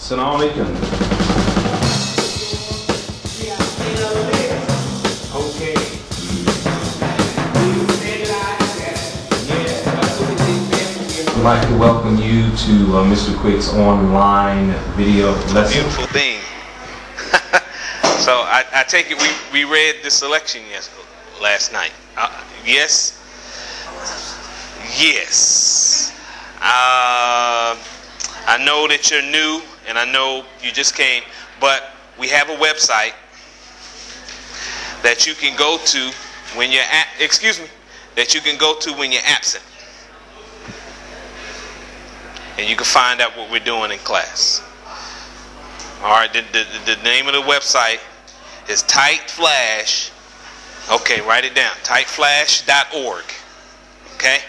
Assalamu alaikum. Okay. I'd like to welcome you to Mr. Quick's online video lesson. Beautiful thing. So I take it we read the selection last night. Yes. Yes. I know that you're new, and I know you just came, but we have a website that you can go to when you're when you're absent, and you can find out what we're doing in class. All right. The name of the website is tightflash. Okay, write it down. tightflash.org. Okay.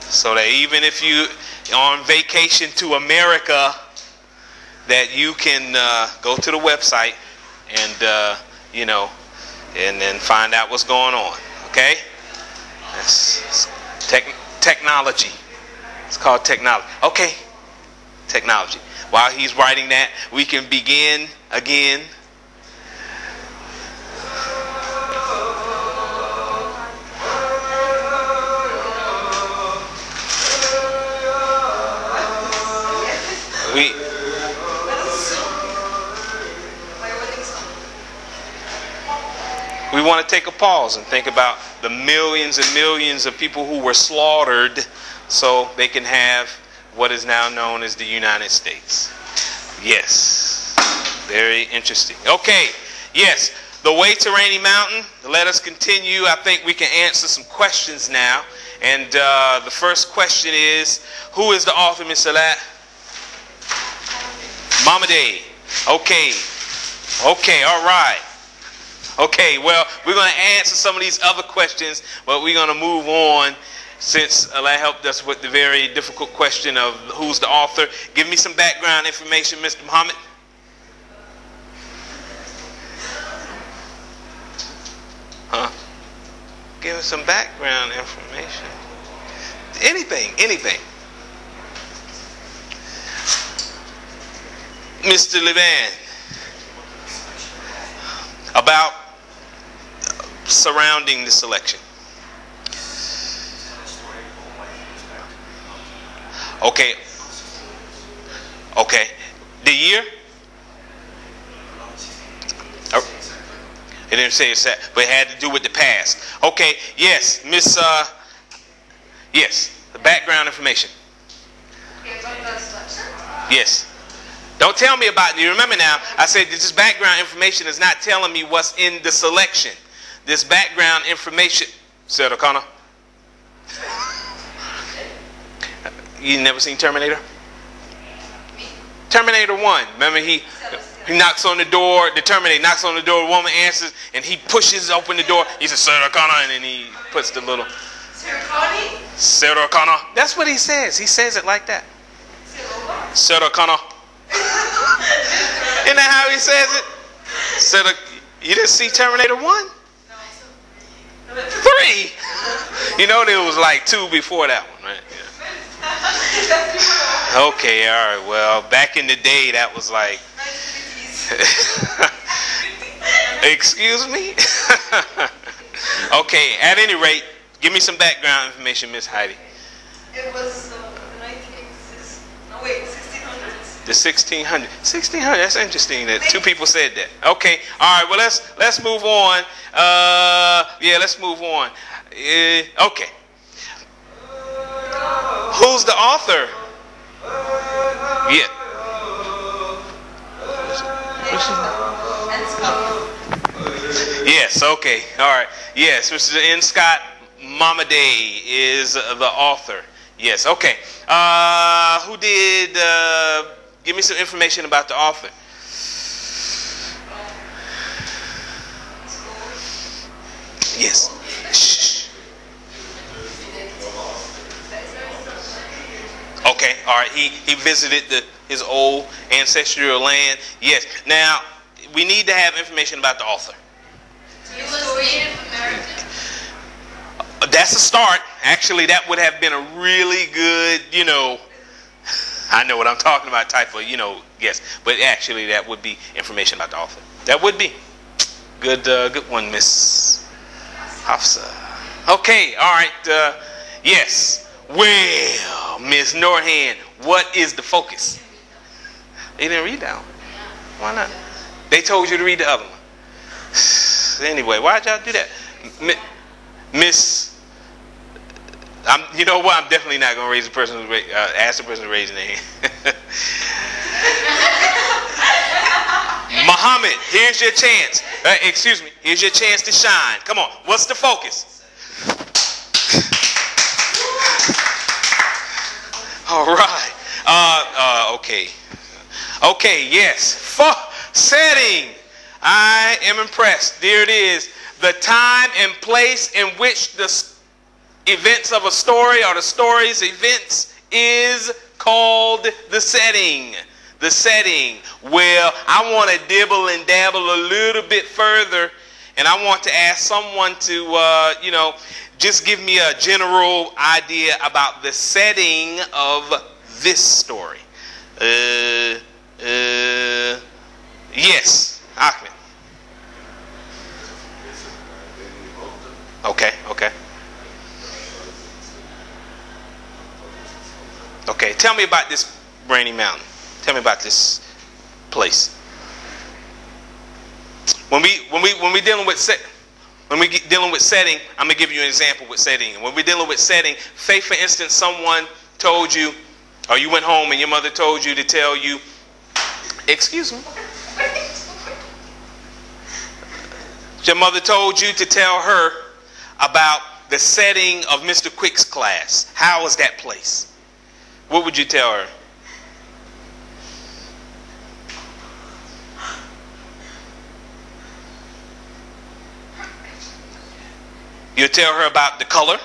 So that even if you are on vacation to America, that you can go to the website and and then find out what's going on. Okay, that's technology. It's called technology. Okay, technology. While he's writing that, we can begin again. We want to take a pause and think about the millions and millions of people who were slaughtered so they can have what is now known as the United States. Yes. Very interesting. Okay. Yes. The way to Rainy Mountain. Let us continue. I think we can answer some questions now. And the first question is, who is the author, Ms. Salat? Momaday. Okay. Okay. All right. Okay, well, we're going to answer some of these other questions, but we're going to move on since Allah helped us with the very difficult question of who's the author. Give me some background information, Mr. Muhammad. Huh? Give us some background information. Anything. Mr. Levan. About surrounding the selection. Okay. Okay. The year? Oh, it didn't say it's that, but it had to do with the past. Okay. Yes, Miss. Yes, the background information. Yes. Don't tell me about it. You remember now, I said this background information is not telling me what's in the selection. This background information, said O'Connor. You never seen Terminator? Terminator 1. Remember he knocks on the door, the Terminator knocks on the door, the woman answers, and he pushes open the door. He says, Sarah O'Connor, and then he puts the little... Sarah O'Connor. That's what he says. He says it like that. Sarah O'Connor. Isn't that how he says it? You didn't see Terminator 1? 3? You know there was like 2 before that one, right? Yeah. Okay, all right. Well, back in the day, that was like... Excuse me? Okay, at any rate, give me some background information, Miss Heidi. It was the 1986. No, wait, 1600s. The 1600. 1600. That's interesting that 2 people said that. Okay. All right. Well, let's move on. Yeah, let's move on. Okay. Who's the author? Yeah. Yes. Okay. All right. Yes, Mr. N. Scott Momaday is the author. Yes. Okay. Who did? Give me some information about the author. Yes. Shh. Okay. All right. He visited his old ancestral land. Yes. Now we need to have information about the author. He was Native American. That's a start. Actually, that would have been a really good, I know what I'm talking about type of, guess. But actually that would be information about the author. That would be. Good one, Miss Hafsa. Okay, all right. Yes. Well, Miss Norhan, what is the focus? You didn't read that one. Why not? They told you to read the other one. Anyway, why'd y'all do that? Miss, you know what? I'm definitely not going to raise the person ask the person to raise their hand. Muhammad, here's your chance. Excuse me. Here's your chance to shine. Come on. What's the focus? All right. Okay. Okay. Yes. Setting. I am impressed. There it is. The time and place in which the events of a story or the story's events is called the setting. The setting. Well, I want to dibble and dabble a little bit further, and I want to ask someone to, just give me a general idea about the setting of this story. Yes, Ahmed. Okay. Okay, tell me about this Rainy Mountain. Tell me about this place. When we dealing with setting, I'm gonna give you an example with setting. When we're dealing with setting, say for instance, someone told you, or you went home and your mother told you to tell you, excuse me. Your mother told you to tell her about the setting of Mr. Quick's class. How was that place? What would you tell her? You tell her about the color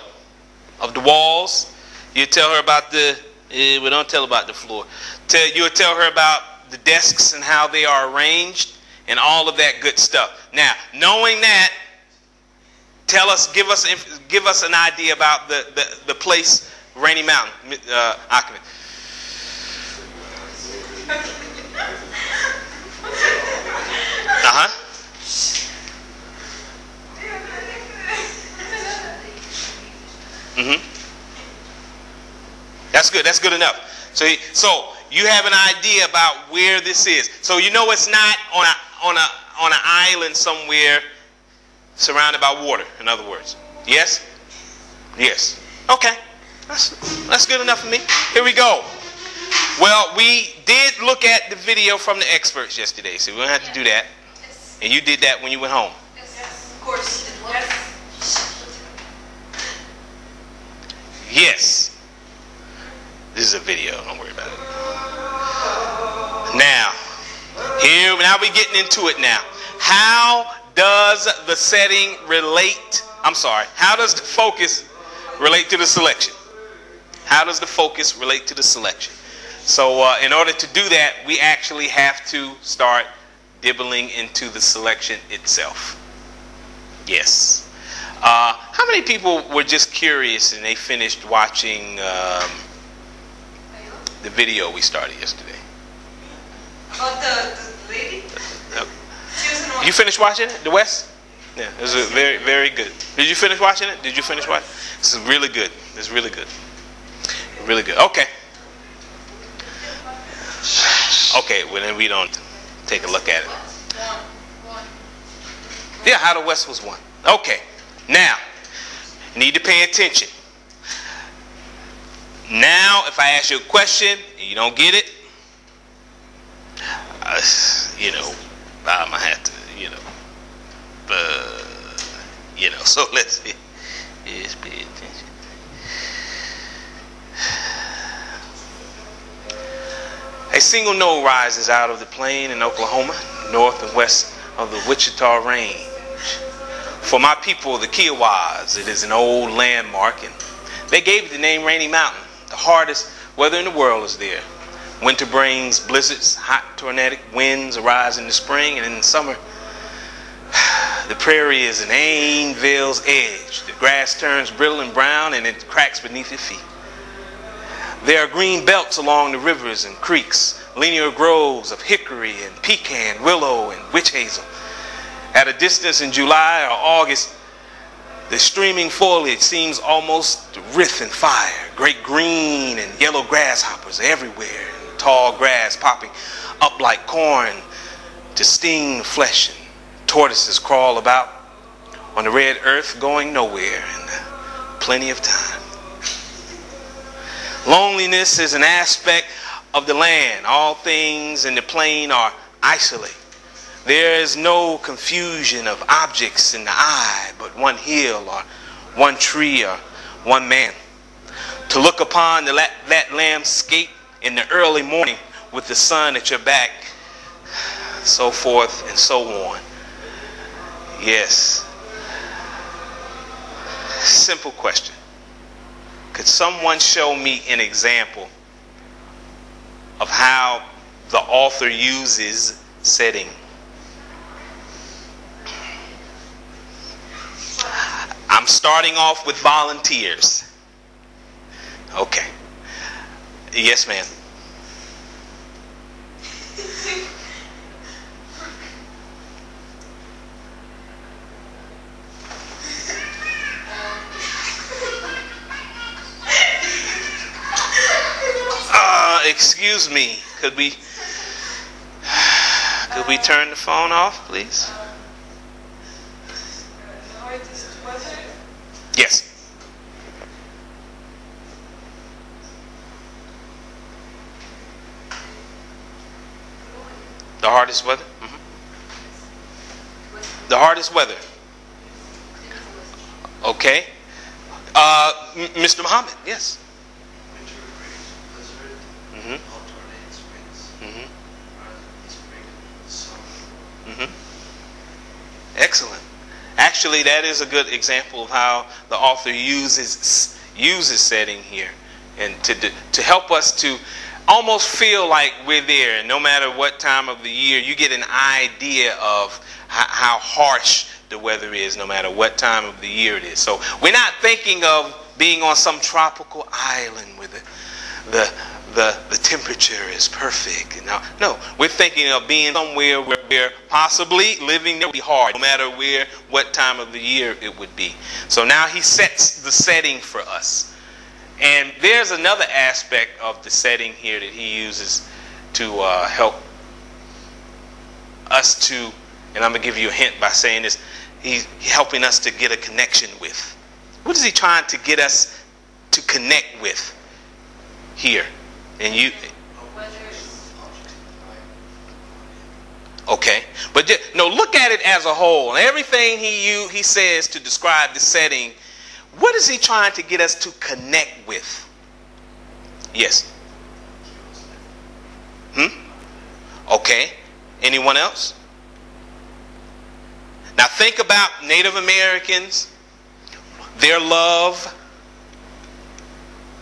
of the walls. You tell her about we don't tell about the floor. You'll tell her about the desks and how they are arranged and all of that good stuff. Now, knowing that, give us an idea about the place, Rainy Mountain, Ahmed. That's good. That's good enough. So you have an idea about where this is. So you know it's not on an island somewhere surrounded by water. In other words, yes. Yes. Okay. That's good enough for me. Here we go. Well, we did look at the video from the experts yesterday, so we don't have to do that. Yes. And you did that when you went home. Yes, of course. Yes. Yes. This is a video. Don't worry about it. Now we're getting into it now. How does the setting relate? How does the focus relate to the selection? How does the focus relate to the selection? So in order to do that, we actually have to start dibbling into the selection itself. Yes. How many people were just curious and they finished watching the video we started yesterday? About the lady? You finished watching it? The West? Yeah, it was very, very good. Did you finish watching it? Did you finish watching it? This is really good. It's really good. Really good. Okay. Okay, well then we don't take a look at it. Yeah, How the West was won. Okay. Now, need to pay attention. Now, if I ask you a question and you don't get it, I'm gonna have to, so let's see. Just pay attention. A single node rises out of the plain in Oklahoma, north and west of the Wichita Range. For my people, the Kiowas, it is an old landmark, and they gave it the name Rainy Mountain. The hardest weather in the world is there. Winter brings blizzards, hot tornadic winds arise in the spring, and in the summer, the prairie is an Ain veil's edge. The grass turns brittle and brown, and it cracks beneath your feet. There are green belts along the rivers and creeks, linear groves of hickory and pecan, willow and witch hazel. At a distance in July or August, the streaming foliage seems almost to writhe in fire. Great green and yellow grasshoppers everywhere, and tall grass popping up like corn to sting the flesh, and tortoises crawl about on the red earth going nowhere, and plenty of time. Loneliness is an aspect of the land. All things in the plain are isolated. There is no confusion of objects in the eye, but one hill or one tree or one man. To look upon that landscape in the early morning with the sun at your back, so forth and so on. Yes. Simple question. Could someone show me an example of how the author uses setting? I'm starting off with volunteers. Okay. Yes, ma'am. Excuse me. Could we turn the phone off, please? Yes. The hardest weather? Mm-hmm. The hardest weather. Okay. Mr. Muhammad, yes. Mm-hmm. Mm-hmm. Excellent. Actually, that is a good example of how the author uses setting here, and to help us to almost feel like we're there. And no matter what time of the year, you get an idea of how harsh the weather is, no matter what time of the year it is. So we're not thinking of being on some tropical island where the temperature is perfect. No, we're thinking of being somewhere where possibly living there would be hard, no matter what time of the year it would be. So now he sets the setting for us. And there's another aspect of the setting here that he uses to help us to, and I'm going to give you a hint by saying this, he's helping us to get a connection with. What is he trying to get us to connect with here? And you, okay, but no, look at it as a whole. Everything he says to describe the setting, what is he trying to get us to connect with? Yes. Okay. Anyone else? Now think about Native Americans, their love,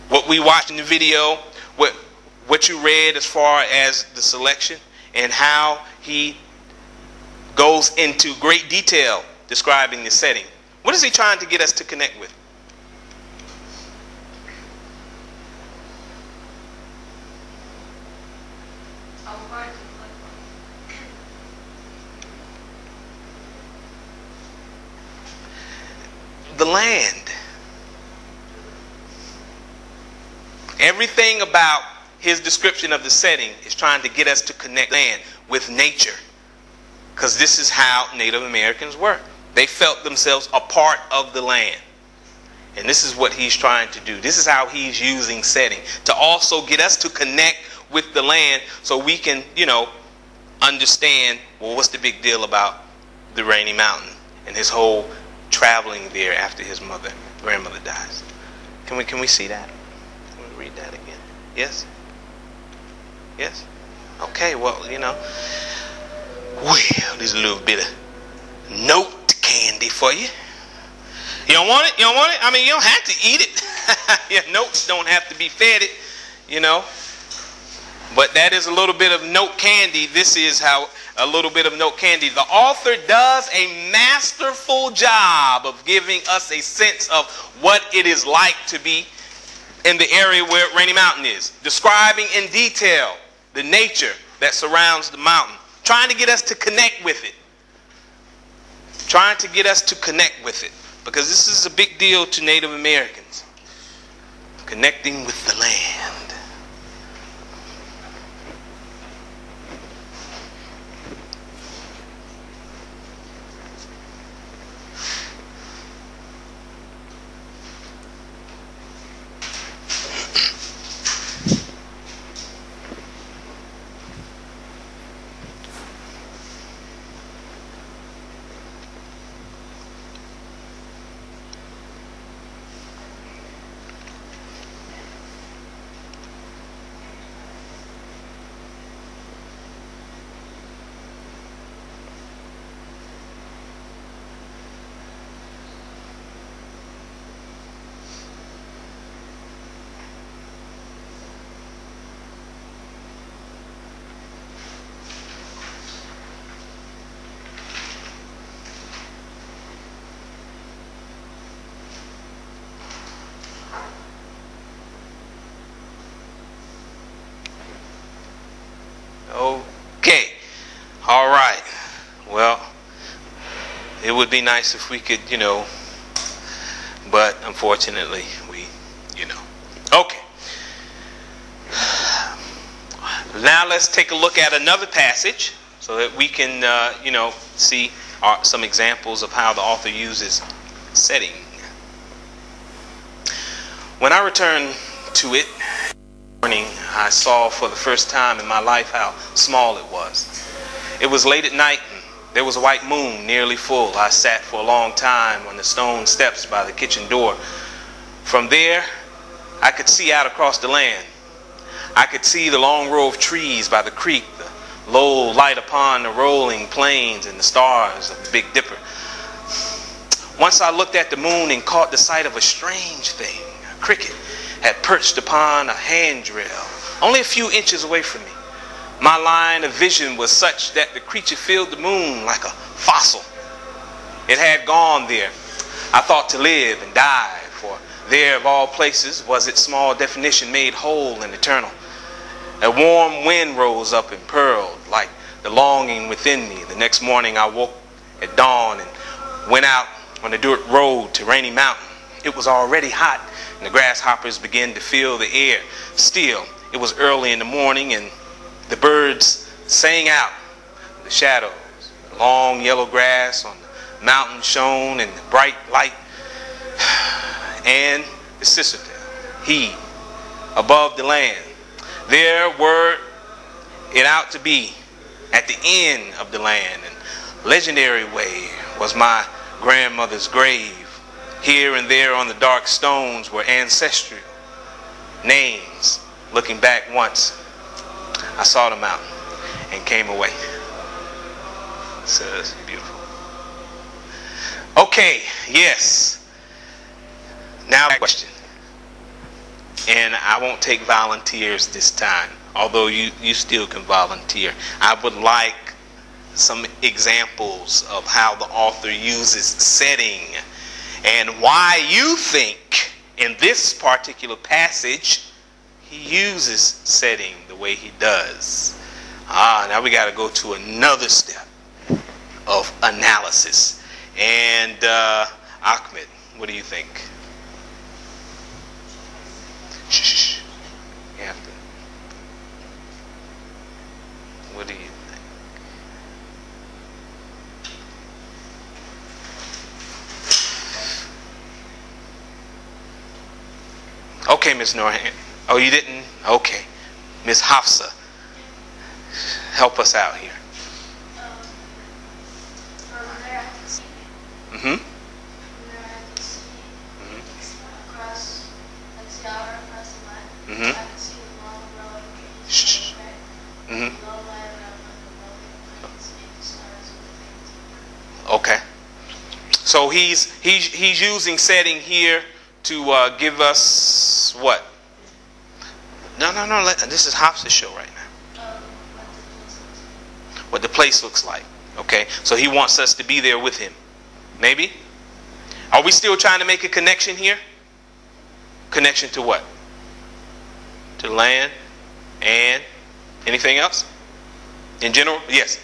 what we watched in the video, what you read as far as the selection, and how he goes into great detail describing the setting. What is he trying to get us to connect with? The land. Everything about his description of the setting is trying to get us to connect land with nature. Because this is how Native Americans were. They felt themselves a part of the land. And this is what he's trying to do. This is how he's using setting to also get us to connect with the land so we can, understand, well, what's the big deal about the Rainy Mountain and his whole traveling there after his grandmother dies. Can we see that? Can we read that again? Yes? Yes? Okay, well, there's a little bit of note candy for you. You don't want it? You don't want it? I mean, you don't have to eat it. Your notes don't have to be fed it, But that is a little bit of note candy. This is how a little bit of note candy. The author does a masterful job of giving us a sense of what it is like to be in the area where Rainy Mountain is, describing in detail the nature that surrounds the mountain, trying to get us to connect with it. Trying to get us to connect with it. Because this is a big deal to Native Americans. Connecting with the land. Okay. All right. Well, it would be nice if we could, but unfortunately, Okay. Now let's take a look at another passage so that we can, see some examples of how the author uses setting. When I returned to it, I saw for the first time in my life how small it was. It was late at night and there was a white moon nearly full. I sat for a long time on the stone steps by the kitchen door. From there, I could see out across the land. I could see the long row of trees by the creek, the low light upon the rolling plains and the stars of the Big Dipper. Once I looked at the moon and caught the sight of a strange thing. A cricket had perched upon a handrail, only a few inches away from me. My line of vision was such that the creature filled the moon like a fossil. It had gone there, I thought, to live and die, for there of all places was its small definition made whole and eternal. A warm wind rose up and purled like the longing within me. The next morning I woke at dawn and went out on the dirt road to Rainy Mountain. It was already hot and the grasshoppers began to fill the air. Still, it was early in the morning and the birds sang out in the shadows. The long yellow grass on the mountain shone in the bright light, and the citadel heaved above the land. There were it out to be at the end of the land, and legendary way was my grandmother's grave. Here and there on the dark stones were ancestral names. Looking back once, I saw the mountain and came away. So it's beautiful. Okay, yes. Now question. And I won't take volunteers this time, although you still can volunteer. I would like some examples of how the author uses setting and why you think in this particular passage he uses setting the way he does. Now we got to go to another step of analysis. And Ahmed, what do you think? Shh. You have to. What do you think? Okay, Ms. Norhan. Oh, you didn't? Okay. Ms. Hafsa, help us out here. From there I can see. Mm-hmm. From there I can see. Across, like the hour across the line. Mm-hmm. I can see the long row of trees. Shh. Okay. Mm-hmm. Low light around the rolling plains and the stars of the things. Okay. So he's using setting here to give us what? No. This is Hafsa's show right now. What the place looks like. Okay. So he wants us to be there with him. Maybe? Are we still trying to make a connection here? Connection to what? to land, and anything else? In general? Yes.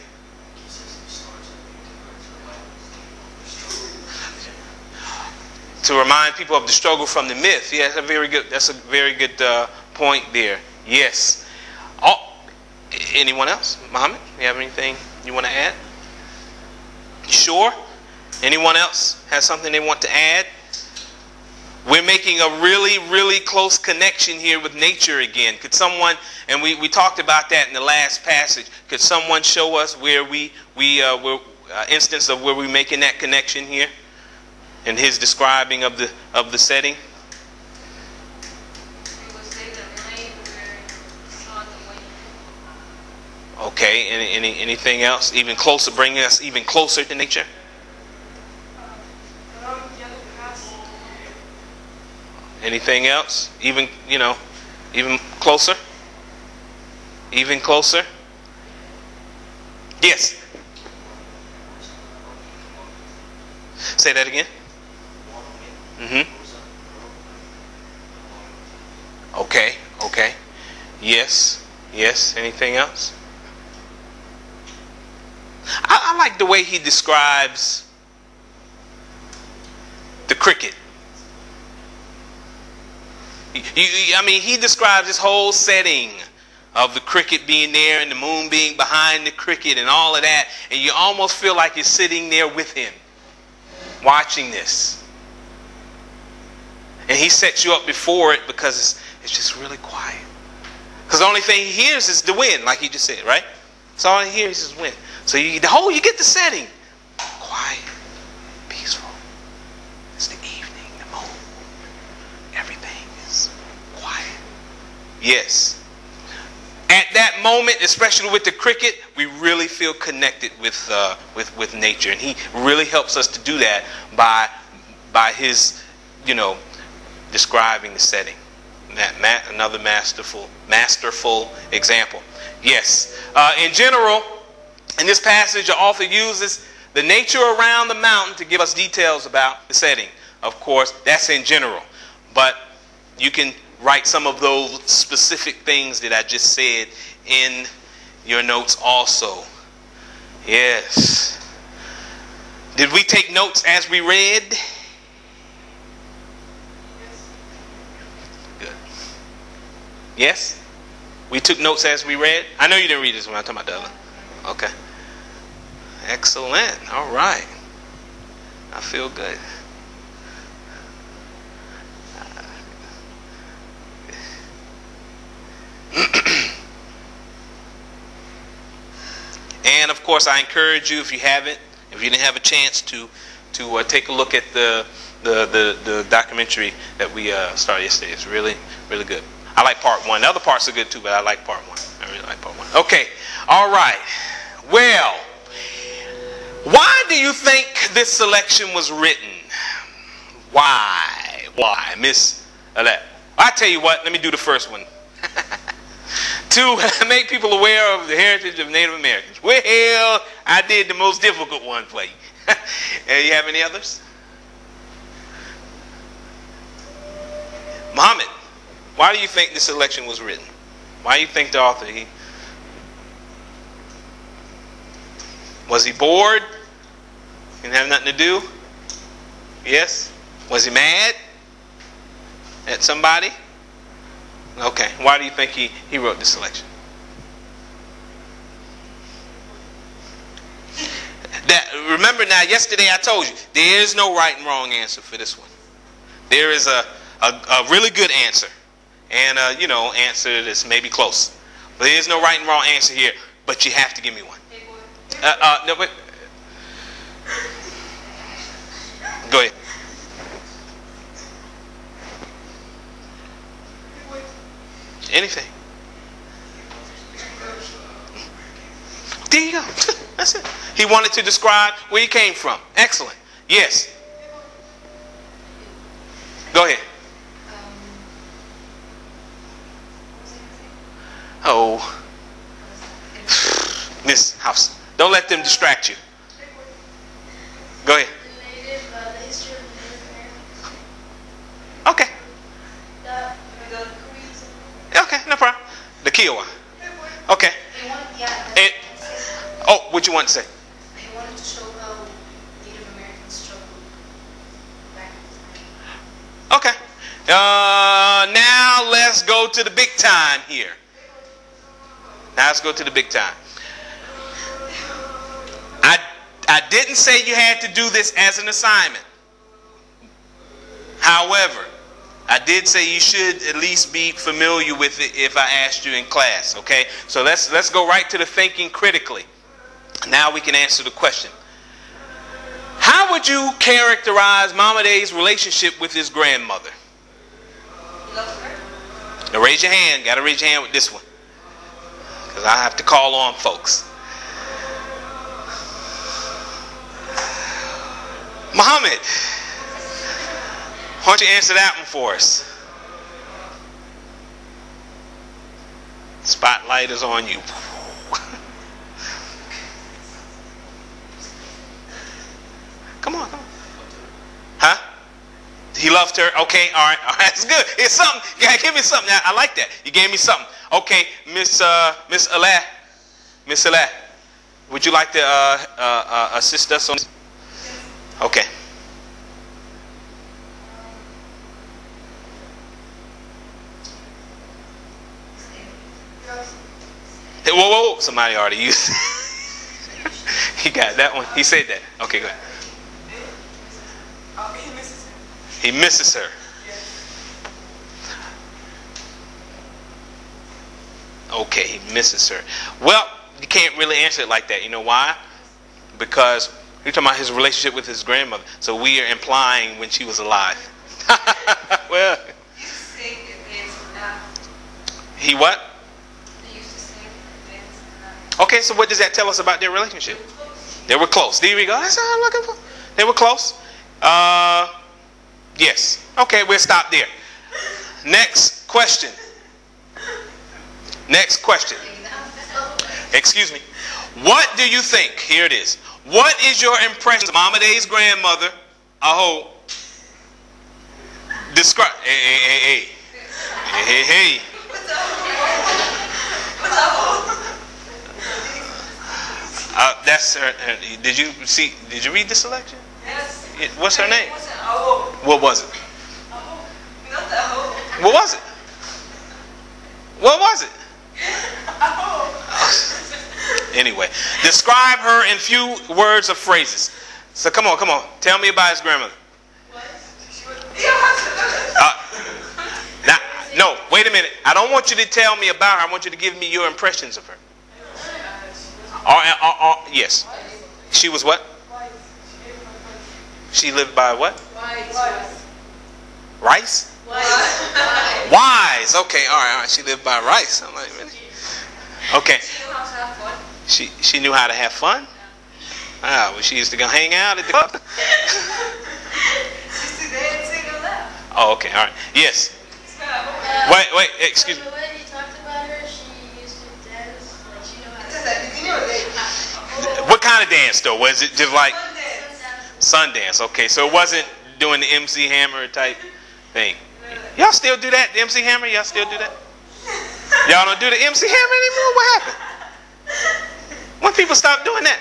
To remind people of the struggle from the myth. Yeah, that's a very good point there. Yes. Oh, anyone else? Muhammad, you have anything you want to add? You sure? Anyone else has something they want to add? We're making a really, really close connection here with nature again. Could someone, and we talked about that in the last passage, could someone show us where instance of where we're making that connection here? In his describing of the setting? Okay, anything else? Even closer, bringing us even closer to nature? Anything else? Even closer? Even closer? Yes. Say that again. Okay. Yes. Anything else? I like the way he describes the cricket. He describes this whole setting of the cricket being there and the moon being behind the cricket and all of that, and you almost feel like you're sitting there with him, watching this. And he sets you up before it because it's just really quiet. Because the only thing he hears is the wind, like he just said, right? So all he hears is wind. So you get the setting. Quiet, peaceful. It's the evening, the moon. Everything is quiet. Yes. At that moment, especially with the cricket, we really feel connected with nature. And he really helps us to do that by his, describing the setting. Another masterful example. Yes. In general, in this passage, the author uses the nature around the mountain to give us details about the setting. Of course, that's in general. But you can write some of those specific things that I just said in your notes also. Yes. Did we take notes as we read? Good. Yes? We took notes as we read? I know you didn't read this one. I'm talking about the other one. Okay. Excellent. All right. I feel good. And of course, I encourage you, if you didn't have a chance to take a look at the documentary that we started yesterday. It's really, really good. I like part one. The other parts are good too, but I like part one. I really like part one. Okay. All right. Well, why do you think this selection was written? Why? Miss Alette? I tell you what, let me do the first one. To make people aware of the heritage of Native Americans. Well, I did the most difficult one for you. You have any others? Muhammad, why do you think this selection was written? Why do you think the author, was he bored? Didn't have nothing to do? Yes? Was he mad at somebody? Okay. Why do you think he wrote this selection? Remember now, yesterday I told you, there is no right and wrong answer for this one. There is a really good answer. And answer that's maybe close. But there is no right and wrong answer here. But you have to give me one. No, wait. Go ahead. Anything. There you go. That's it. He wanted to describe where he came from. Excellent. Yes. Go ahead. Oh. Miss House. Don't let them distract you. Go ahead. Okay. Okay, no problem. The Kiowa. Okay. It, oh, what you want to say? I wanted to show how Native Americans struggled back in time. Okay. Now let's go to the big time here. Now let's go to the big time. I didn't say you had to do this as an assignment. However, I did say you should at least be familiar with it if I asked you in class. Okay? So let's go right to the thinking critically. Now we can answer the question. How would you characterize Momaday's relationship with his grandmother? Now raise your hand. Got to raise your hand with this one, because I have to call on folks. Muhammad, why don't you answer that one for us? Spotlight is on you. Come on, come on. Huh? He loved her. Okay, all right. That's good. It's something. Yeah, give me something. I like that. You gave me something. Okay, Miss Alah. Miss Alah, would you like to assist us on this? Okay. Hey, whoa. Somebody already used it. He got that one. He said that. Okay, go ahead. He misses her. Okay, he misses her. Well, you can't really answer it like that. You know why? Because you're talking about his relationship with his grandmother. So we are implying when she was alive. Well, he what? Okay, so what does that tell us about their relationship? They were close. There we go. That's what I'm looking for. They were close. Yes. Okay, we'll stop there. Next question. Next question. Excuse me. What do you think? Here it is. What is your impression of Momaday's grandmother? Aho. Describe. Hey. That's her. Did you see? Did you read the selection? Yes. What's her name? What was it? What was it? What was it? Anyway, describe her in few words or phrases. So come on. Tell me about his grandmother. No, wait a minute. I don't want you to tell me about her. I want you to give me your impressions of her. Yes. She was what? She lived by what? Rice? Wise. Okay, all right. She lived by rice. I'm like, really? Okay. She knew how to have fun? Ah, well, she used to go hang out at the club. Oh, okay, all right. Yes. Wait, excuse me. The way you talked about her, she used to dance, like she knew how to. What kind of dance though? Was it just like Sundance? Okay, so it wasn't doing the MC Hammer type thing. Y'all still do that? The MC Hammer? Y'all still do that? Y'all don't do the MC Hammer anymore? What happened? When people stop doing that?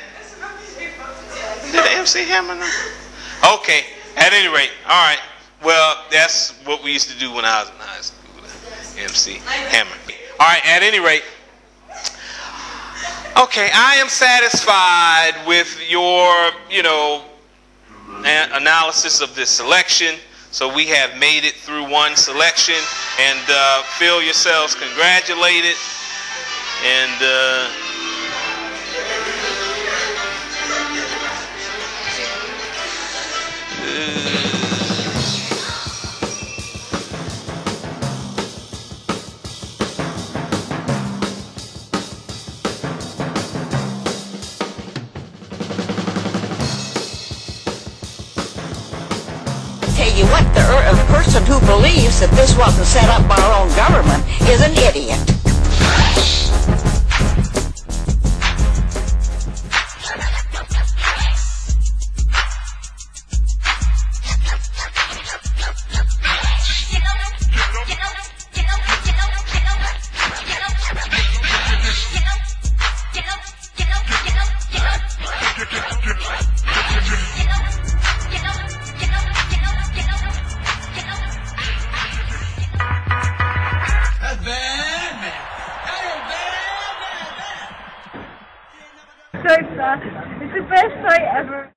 Do the MC Hammer now? Okay, at any rate, all right. Well, that's what we used to do when I was in high school. MC Hammer. All right, at any rate. Okay, I am satisfied with your, analysis of this selection. So we have made it through one selection, and feel yourselves congratulated. And tell you what, the person who believes that this wasn't set up by our own government is an idiot. so fun. It's the best night ever.